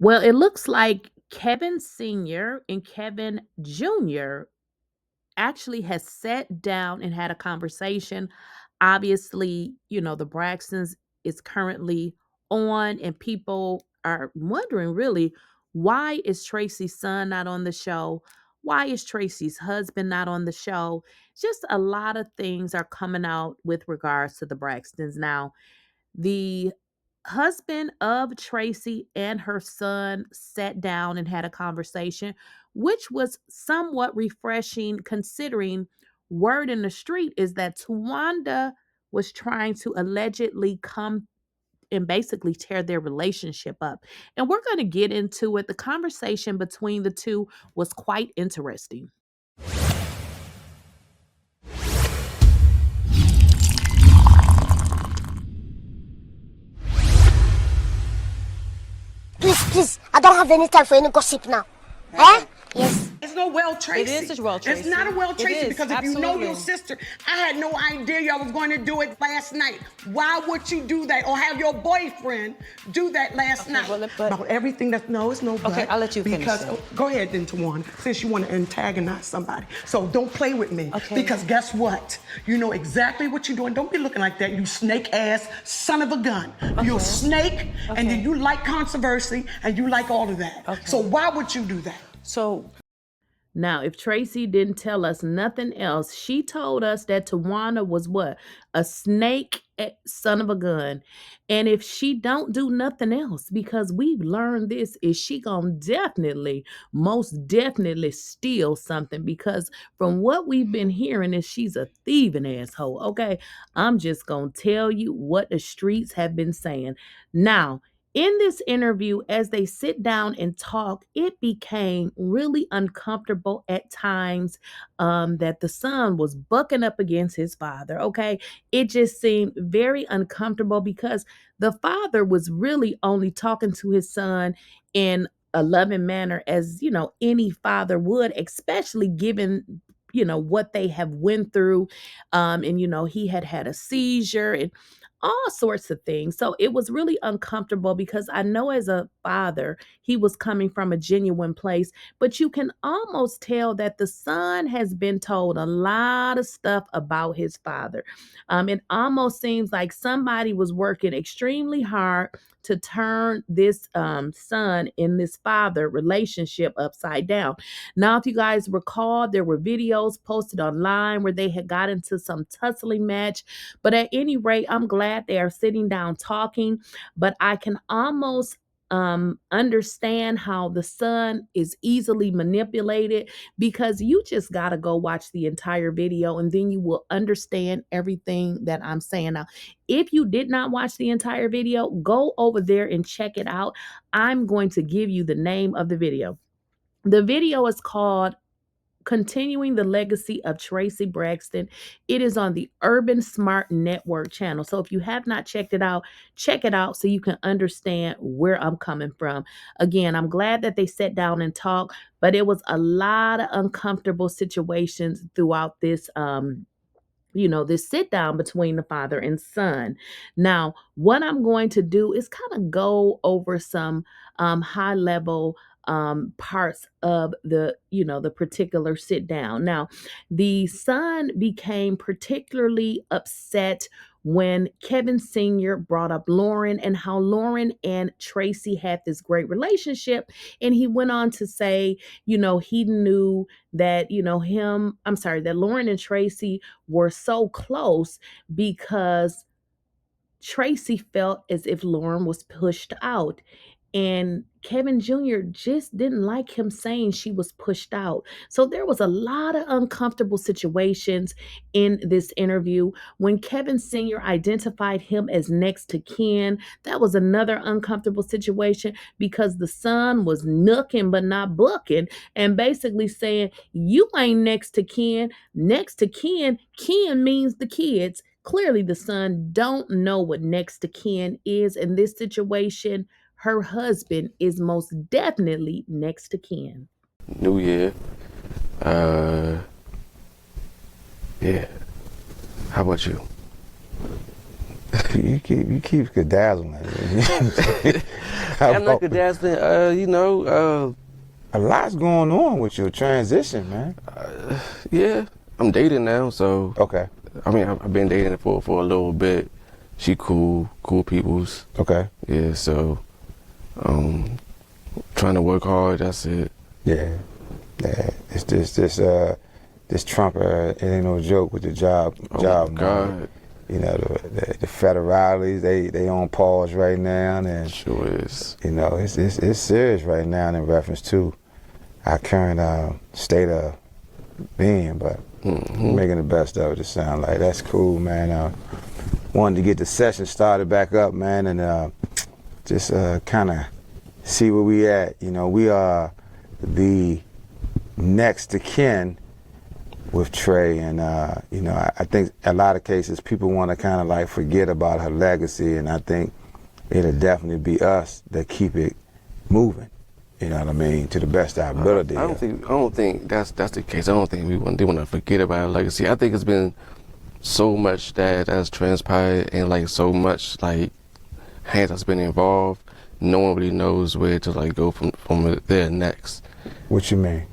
Well, it looks like Kevin Sr. and Kevin Jr. actually has sat down and had a conversation. Obviously, the Braxtons is currently on, and people are wondering really, why is Tracy's son not on the show? Why is Tracy's husband not on the show? Just a lot of things are coming out with regards to the Braxtons. Now, the husband of Tracy and her son sat down and had a conversation, which was somewhat refreshing considering word in the street is that Towanda was trying to allegedly come and basically tear their relationship up. And we're going to get into it. The conversation between the two was quite interesting. Please, I don't have any time for any gossip now. Eh? Yes. It's no well Tracy. It is a well Tracy. It's not a well Tracy because if you know absolutely. your sister, I had no idea y'all was going to do it last night. Why would you do that or have your boyfriend do that last night? Well, About everything that's no, it's no but. Okay, I'll let you finish. Because go ahead then, Towanda, since you want to antagonize somebody. So don't play with me. Okay. Because guess what? You know exactly what you're doing. Don't be looking like that, you snake ass son of a gun. You're a snake, and then you like controversy and you like all of that. Okay. So why would you do that? So Now, if Tracy didn't tell us nothing else, she told us that Towanda was what? A snake son of a gun. And if she don't do nothing else, because we've learned this, is she gonna most definitely steal something? Because from what we've been hearing is she's a thieving asshole. Okay, I'm just gonna tell you what the streets have been saying. Now, in this interview, as they sit down and talk, it became really uncomfortable at times, that the son was bucking up against his father. Okay. It just seemed very uncomfortable because the father was really only talking to his son in a loving manner, as any father would, especially given what they have went through. And he had a seizure and all sorts of things. So it was really uncomfortable because I know as a father, he was coming from a genuine place, but you can almost tell that the son has been told a lot of stuff about his father. It almost seems like somebody was working extremely hard to turn this son and this father relationship upside down. Now, if you guys recall, there were videos posted online where they had got into some tussling match. But at any rate, I'm glad they are sitting down talking. But I can almost understand how the son is easily manipulated, because you just got to go watch the entire video and then you will understand everything that I'm saying. Now, if you did not watch the entire video, go over there and check it out. I'm going to give you the name of the video. The video is called Continuing the Legacy of Traci Braxton. It is on the Urban Smart Network channel. So if you have not checked it out so you can understand where I'm coming from. Again, I'm glad that they sat down and talked, but it was a lot of uncomfortable situations throughout this this sit down between the father and son. Now, what I'm going to do is kind of go over some high level parts of the particular sit down. Now, the son became particularly upset when Kevin Sr. brought up Lauren and how Lauren and Tracy had this great relationship. And he went on to say, he knew that, that Lauren and Tracy were so close because Tracy felt as if Lauren was pushed out. And Kevin Jr. just didn't like him saying she was pushed out. So there was a lot of uncomfortable situations in this interview. When Kevin Sr. identified him as next to kin, that was another uncomfortable situation because the son was nooking but not bucking and basically saying, you ain't next to kin. Next to kin means the kids. Clearly, the son don't know what next to kin is in this situation. Her husband is most definitely next to kin. New Year. Yeah. How about you? You keep bedazzling. I'm not bedazzling. You know, a lot's going on with your transition, man. Yeah, I'm dating now, so okay. I mean, I've been dating for a little bit. She cool peoples. Okay. Yeah, so trying to work hard. That's it. Yeah. It's this Trump it ain't no joke with the job. Oh job my God. You know, the federales, they on pause right now, and sure is. You know, it's serious right now in reference to our current state of being, but we're making the best of it. It sound like that's cool, man. Wanted to get the session started back up, man, and just kind of see where we at. You know, we are the next to kin with Trey, and you know, I think a lot of cases people want to kind of like forget about her legacy, and I think it'll definitely be us that keep it moving. You know what I mean? To the best of our ability. I don't think that's the case. I don't think they want to forget about her legacy. I think it's been so much that has transpired, and like so much like hands that's been involved. No one really knows where to like go from there next. What you mean?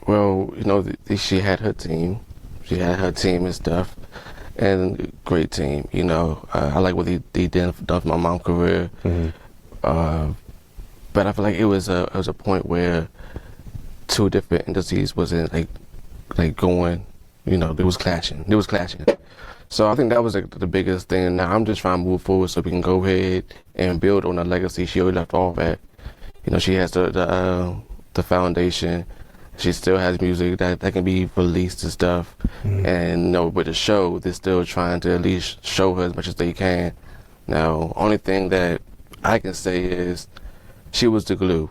Well, you know, she had her team. She had her team and stuff, and great team. You know, I like what they done for my mom's career. But I feel like it was a point where two different entities wasn't like going. You know, it was clashing. So I think that was the biggest thing. Now I'm just trying to move forward so we can go ahead and build on the legacy she already left off at. You know, she has the foundation. She still has music that can be released and stuff. And you know, with the show, they're still trying to at least show her as much as they can. Now, only thing that I can say is she was the glue.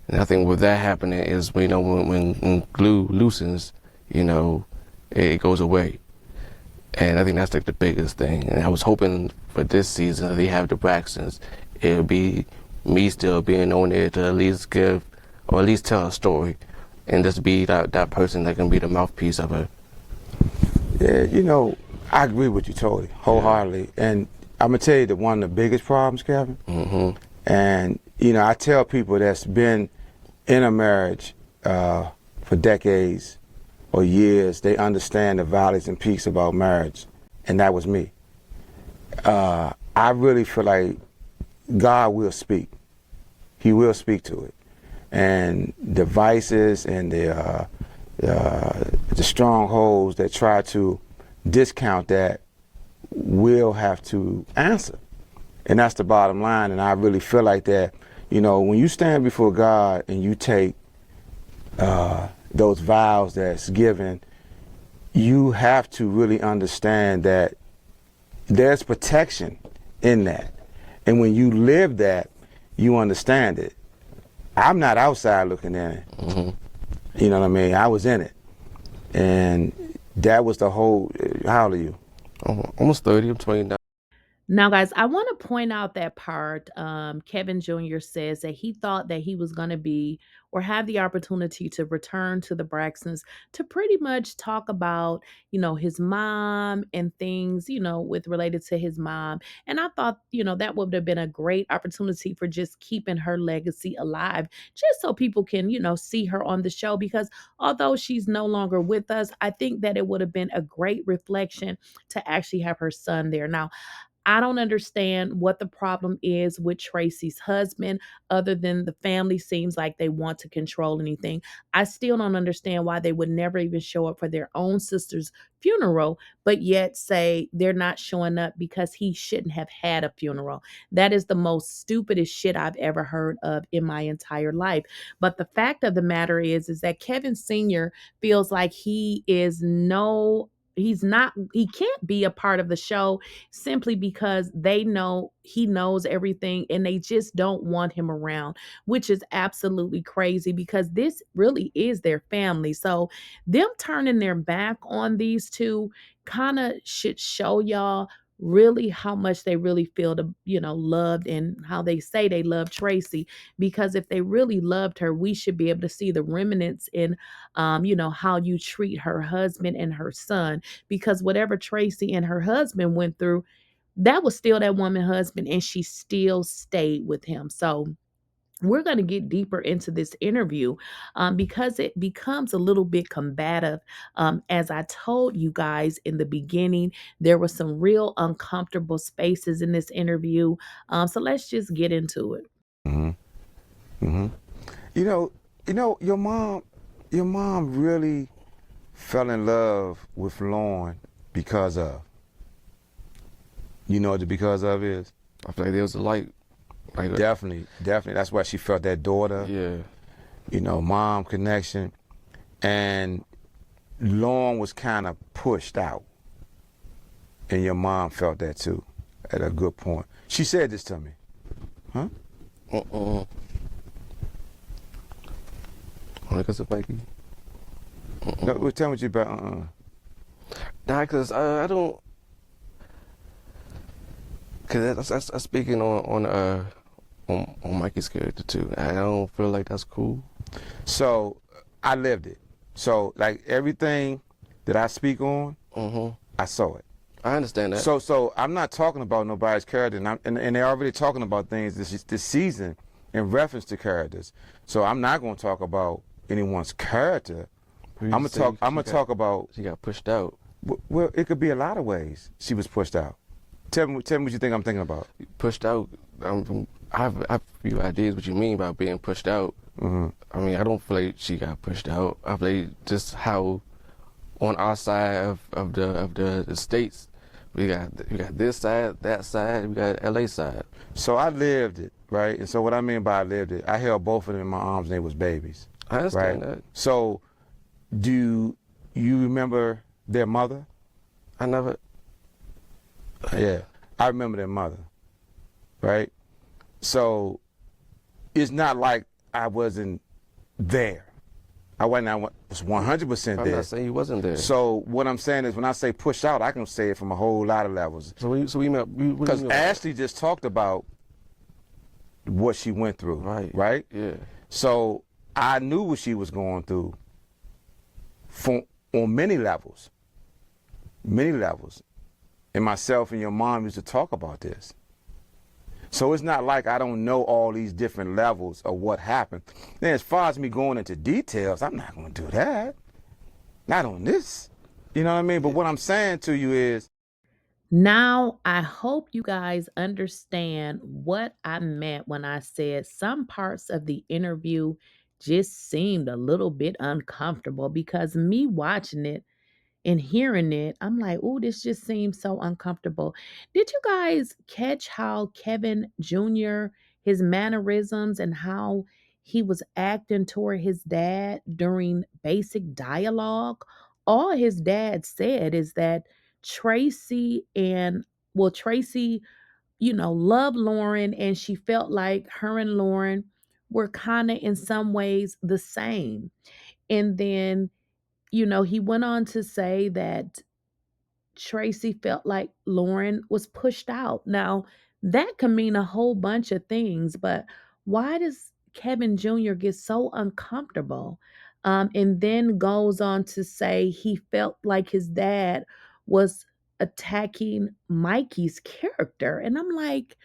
And I think with that happening is, you know, when glue loosens, you know, it goes away. And I think that's like the biggest thing. And I was hoping for this season that they have the Braxtons, it would be me still being on there to at least give, or at least tell a story, and just be that person that can be the mouthpiece of her. Yeah, you know, I agree with you totally, wholeheartedly. And I'm gonna tell you that one of the biggest problems, Kevin, and you know, I tell people that's been in a marriage for decades or years, they understand the valleys and peaks about marriage, and that was me. I really feel like God will speak. He will speak to it. And the vices and the strongholds that try to discount that will have to answer. And that's the bottom line. And I really feel like that, you know, when you stand before God and you take those vows that's given, you have to really understand that there's protection in that. And when you live that, you understand it. I'm not outside looking in it. You know what I mean? I was in it. And that was the whole, how old are you? Almost 30, I'm 29. Now, guys, I want to point out that part. Kevin Jr. says that he thought that he was going to be or have the opportunity to return to the Braxtons to pretty much talk about, you know, his mom and things, you know, with related to his mom. And I thought, you know, that would have been a great opportunity for just keeping her legacy alive, just so people can, you know, see her on the show. Because although she's no longer with us, I think that it would have been a great reflection to actually have her son there. Now, I don't understand what the problem is with Traci's husband, other than the family seems like they want to control anything. I still don't understand why they would never even show up for their own sister's funeral, but yet say they're not showing up because he shouldn't have had a funeral. That is the most stupidest shit I've ever heard of in my entire life. But the fact of the matter is that Kevin Sr. feels like he can't be a part of the show simply because they know he knows everything and they just don't want him around, which is absolutely crazy because this really is their family. So them turning their back on these two kind of should show y'all really how much they really feel loved, and how they say they love Traci. Because if they really loved her, we should be able to see the remnants in how you treat her husband and her son. Because whatever Traci and her husband went through, that was still that woman's husband, and she still stayed with him. So we're going to get deeper into this interview because it becomes a little bit combative. As I told you guys in the beginning, there were some real uncomfortable spaces in this interview. So let's just get into it. Mm-hmm. Mm-hmm. Your mom really fell in love with Lauren because of. You know what the because of is? I feel like there was a light. Like Definitely. That's why she felt that daughter. Yeah. Mom connection. And Lauren was kind of pushed out. And your mom felt that too, at a good point. She said this to me. Huh? Because of Mikey. No, tell me what you about. Nah, because I don't. Because that's speaking on Mikey's character too. I don't feel like that's cool. So I lived it. So like everything that I speak on, I saw it. I understand that. So I'm not talking about nobody's character, and they're already talking about things this season in reference to characters. So I'm not going to talk about anyone's character. I'm gonna talk about. She got pushed out. Well, it could be a lot of ways she was pushed out. Tell me what you think I'm thinking about. Pushed out. I have a few ideas what you mean by being pushed out. I mean, I don't feel like she got pushed out. I feel like just how on our side of the states, we got this side, that side, we got LA side. So I lived it, right? And so what I mean by I lived it, I held both of them in my arms and they was babies. I understand that. So do you remember their mother? I never. Yeah, I remember their mother, right? So it's not like I wasn't there. I was 100% there. I'm not saying you wasn't there. So what I'm saying is when I say push out, I can say it from a whole lot of levels. So we because Ashley just talked about what she went through, right? Yeah. So I knew what she was going through on many levels. And myself and your mom used to talk about this. So it's not like I don't know all these different levels of what happened. Then as far as me going into details, I'm not going to do that. Not on this. You know what I mean? But what I'm saying to you is, now, I hope you guys understand what I meant when I said some parts of the interview just seemed a little bit uncomfortable, because me watching it and hearing it, I'm like, oh, this just seems so uncomfortable. Did you guys catch how Kevin Jr., his mannerisms and how he was acting toward his dad during basic dialogue? All his dad said is that Traci and, well, Traci, loved Lauren, and she felt like her and Lauren were kind of in some ways the same. And then he went on to say that Traci felt like Lauren was pushed out. Now, that can mean a whole bunch of things, but why does Kevin Jr. get so uncomfortable? And then goes on to say he felt like his dad was attacking Mikey's character. And I'm like,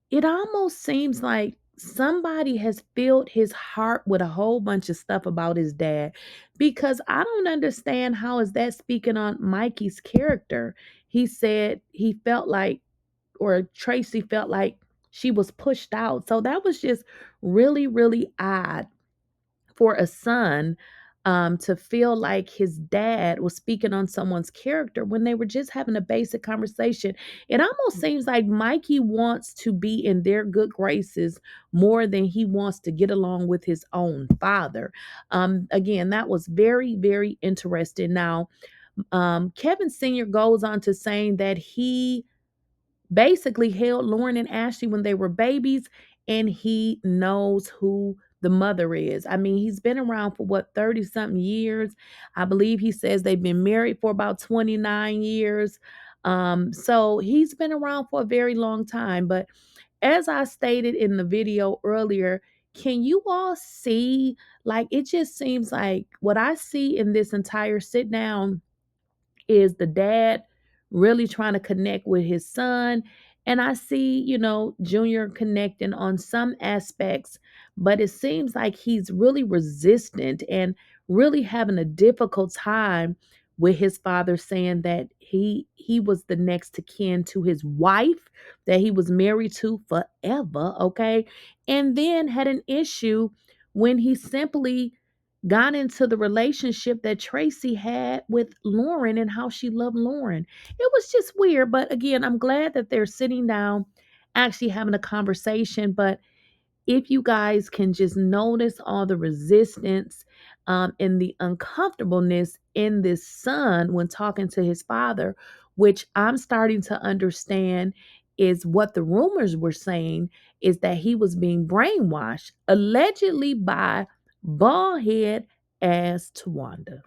it almost seems like somebody has filled his heart with a whole bunch of stuff about his dad, because I don't understand how is that speaking on Mikey's character. He said he felt like, or Traci felt like she was pushed out. So that was just really, really odd for a son to feel like his dad was speaking on someone's character when they were just having a basic conversation. It almost seems like Mikey wants to be in their good graces more than he wants to get along with his own father. Again, that was very, very interesting. Now, Kevin Sr. goes on to saying that he basically held Lauren and Ashley when they were babies, and he knows who the mother is. I mean, he's been around for 30 something years. I believe he says they've been married for about 29 years. So he's been around for a very long time. But as I stated in the video earlier, can you all see, like, it just seems like what I see in this entire sit down is the dad really trying to connect with his son. And I see, Junior connecting on some aspects, but it seems like he's really resistant and really having a difficult time with his father saying that he was the next to kin to his wife that he was married to forever, okay? And then had an issue when he simply got into the relationship that Traci had with Lauren and how she loved Lauren. It was just weird, but again, I'm glad that they're sitting down actually having a conversation, but if you guys can just notice all the resistance and the uncomfortableness in this son when talking to his father, which I'm starting to understand is what the rumors were saying is that he was being brainwashed, allegedly by bald head ass Towanda.